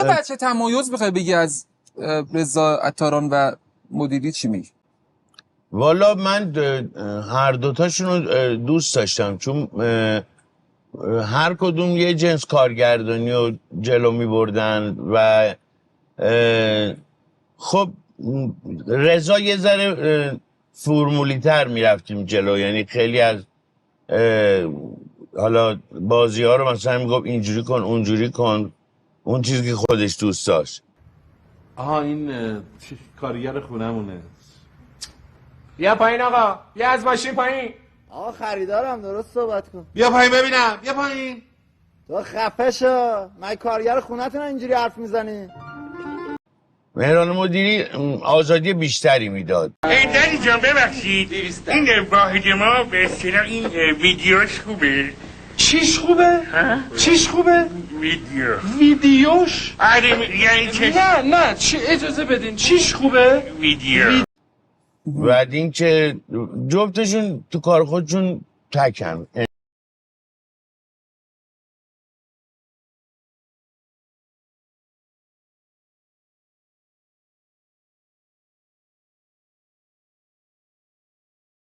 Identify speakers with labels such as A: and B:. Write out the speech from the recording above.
A: بچه تمایز بخوای بگی از رضا عطاران و مدیری چی میگی؟
B: والا من هر دوتاشون رو دوست داشتم، چون هر کدوم یه جنس کارگردانی رو جلو می بردن و خب رضا یه ذره فرمولی تر می رفتیم جلو، یعنی خیلی از حالا بازی ها رو مثلا می گفت اینجوری کن اونجوری کن، اون چیزی که خودش دوست داشت.
C: آها این کارگر خونمونه. بیا پایین آقا، بیا از ماشین پایین.
D: آقا خریدارم، درست صحبت کن.
C: بیا پایین ببینم، بیا پایین.
D: تو خفه شو، من کارگر خونتون اینجوری حرف میزنی؟
B: مهران مدیری آزادی بیشتری میداد.
E: دنی جان ببخشید، این واحد ما به اصطلاح این ویدیوش خوبه.
C: چیش خوبه؟ چیش خوبه؟ ویدیوش؟
E: آره یعنی چه؟
C: نه چی، اجازه بدین، چیش خوبه؟
E: ویدیو.
B: بعد این که جفتشون تو کار خودشون تکن.